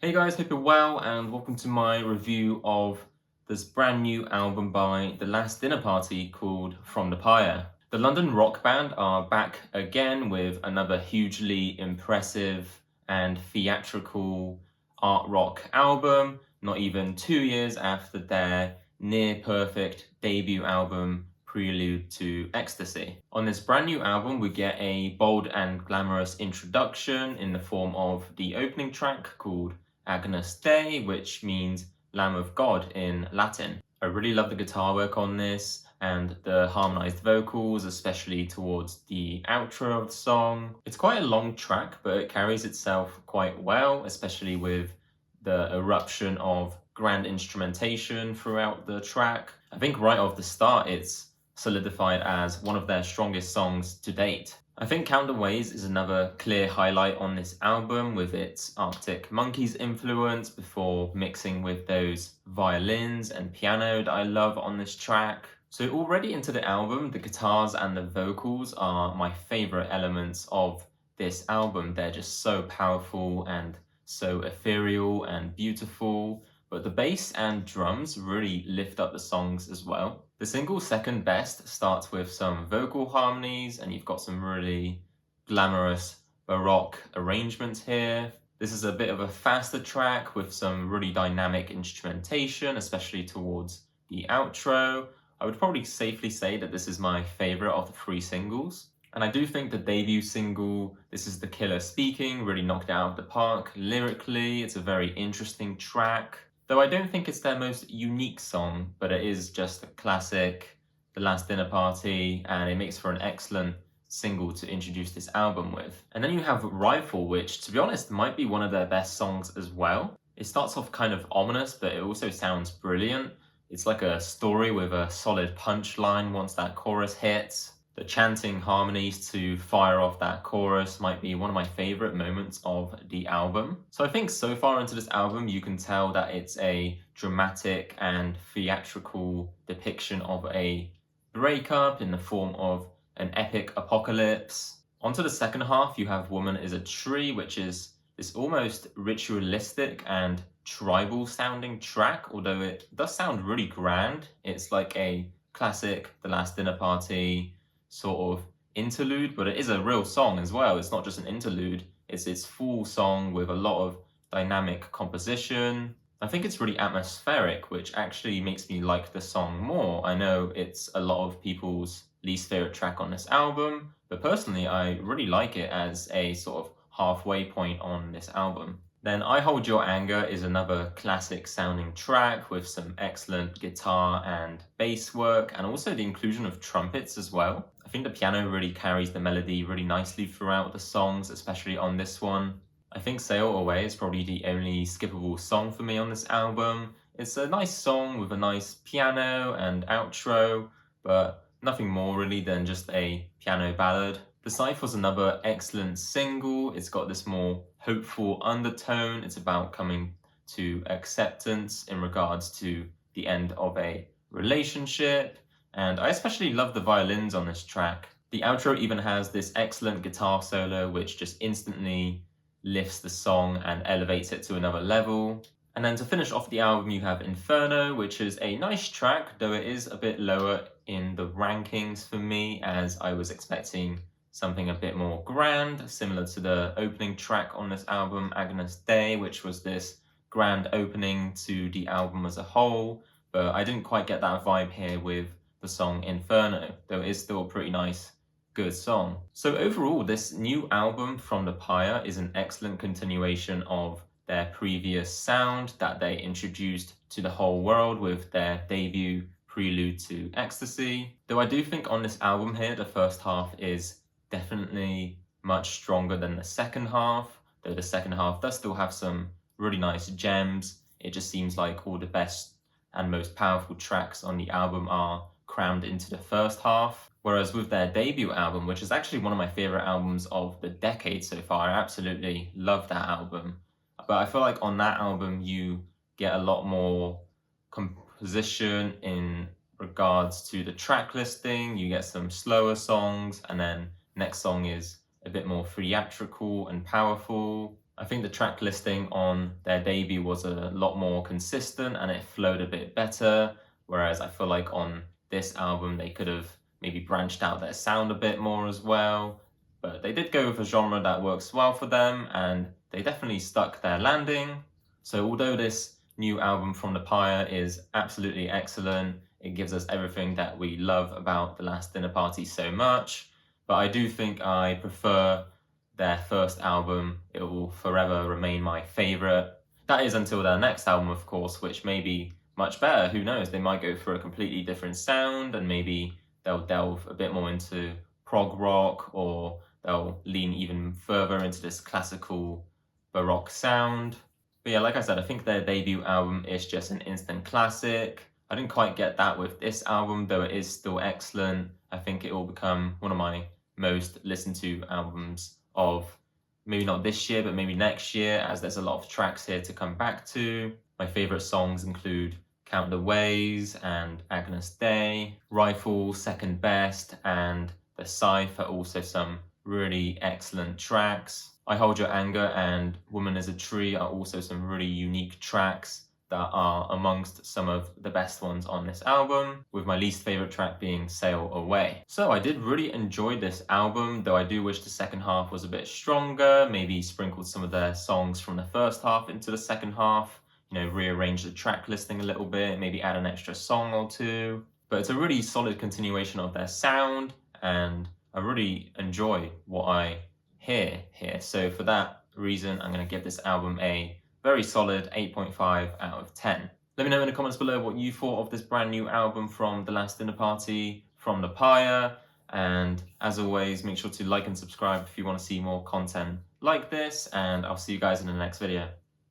Hey guys, hope you're well and welcome to my review of this brand new album by The Last Dinner Party called From the Pyre. The London rock band are back again with another hugely impressive and theatrical art rock album, not even 2 years after their near perfect debut album Prelude to Ecstasy. On this brand new album, we get a bold and glamorous introduction in the form of the opening track called Agnus, which means Lamb of God in Latin. I really love the guitar work on this and the harmonized vocals, especially towards the outro of the song. It's quite a long track, but it carries itself quite well, especially with the eruption of grand instrumentation throughout the track. I think right off the start, it's solidified as one of their strongest songs to date. I think Count the Ways is another clear highlight on this album with its Arctic Monkeys influence before mixing with those violins and piano that I love on this track. So already into the album, the guitars and the vocals are my favorite elements of this album. They're just so powerful and so ethereal and beautiful, but the bass and drums really lift up the songs as well. The single's second best starts with some vocal harmonies, and you've got some really glamorous baroque arrangements here. This is a bit of a faster track with some really dynamic instrumentation, especially towards the outro. I would probably safely say that this is my favorite of the three singles. And I do think the debut single, This Is the Killer Speaking, really knocked it out of the park. Lyrically, it's a very interesting track. Though I don't think it's their most unique song, but it is just a classic, The Last Dinner Party, and it makes for an excellent single to introduce this album with. And then you have Rifle, which, to be honest, might be one of their best songs as well. It starts off kind of ominous, but it also sounds brilliant. It's like a story with a solid punchline once that chorus hits. The chanting harmonies to fire off that chorus might be one of my favorite moments of the album. So I think so far into this album, you can tell that it's a dramatic and theatrical depiction of a breakup in the form of an epic apocalypse. Onto the second half, you have Woman is a Tree, which is this almost ritualistic and tribal sounding track, although it does sound really grand. It's like a classic The Last Dinner Party sort of interlude, but it is a real song as well. It's not just an interlude, it's its full song with a lot of dynamic composition. I think it's really atmospheric, which actually makes me like the song more. I know it's a lot of people's least favorite track on this album, but personally I really like it as a sort of halfway point on this album. Then I Hold Your Anger is another classic sounding track with some excellent guitar and bass work, and also the inclusion of trumpets as well. I think the piano really carries the melody really nicely throughout the songs, especially on this one. I think Sail Away is probably the only skippable song for me on this album. It's a nice song with a nice piano and outro, but nothing more really than just a piano ballad. The Scythe was another excellent single. It's got this more hopeful undertone. It's about coming to acceptance in regards to the end of a relationship. And I especially love the violins on this track. The outro even has this excellent guitar solo, which just instantly lifts the song and elevates it to another level. And then to finish off the album, you have Inferno, which is a nice track, though it is a bit lower in the rankings for me, as I was expecting something a bit more grand, similar to the opening track on this album, Agnus, which was this grand opening to the album as a whole. But I didn't quite get that vibe here with the song Inferno, though it is still a pretty nice, good song. So overall, this new album from the Pyre is an excellent continuation of their previous sound that they introduced to the whole world with their debut Prelude to Ecstasy. Though I do think on this album here, the first half is definitely much stronger than the second half, though the second half does still have some really nice gems. It just seems like all the best and most powerful tracks on the album are crammed into the first half. Whereas with their debut album, which is actually one of my favorite albums of the decade so far, I absolutely love that album. But I feel like on that album, you get a lot more composition in regards to the track listing. You get some slower songs, and then next song is a bit more theatrical and powerful. I think the track listing on their debut was a lot more consistent and it flowed a bit better, whereas I feel like on this album they could have maybe branched out their sound a bit more as well. But they did go with a genre that works well for them, and they definitely stuck their landing. So although this new album from the Pyre is absolutely excellent, it gives us everything that we love about The Last Dinner Party so much, but I do think I prefer their first album. It will forever remain my favorite. That is until their next album, of course, which may be much better. Who knows? They might go for a completely different sound, and maybe they'll delve a bit more into prog rock, or they'll lean even further into this classical baroque sound. But yeah, like I said, I think their debut album is just an instant classic. I didn't quite get that with this album, though it is still excellent. I think it will become one of my most listened to albums of maybe not this year, but maybe next year, as there's a lot of tracks here to come back to. My favorite songs include Count the Ways and Agnus Day, Rifle, Second Best, and The Scythe are also some really excellent tracks. I Hold Your Anger and Woman is a Tree are also some really unique tracks that are amongst some of the best ones on this album, with my least favorite track being Sail Away. So I did really enjoy this album, though I do wish the second half was a bit stronger, maybe sprinkled some of their songs from the first half into the second half, rearrange the track listing a little bit, maybe add an extra song or two. But it's a really solid continuation of their sound, and I really enjoy what I hear here. So for that reason, I'm going to give this album a very solid 8.5 out of 10. Let me know in the comments below what you thought of this brand new album from The Last Dinner Party, from the Pyre. And as always, make sure to like and subscribe if you want to see more content like this, and I'll see you guys in the next video.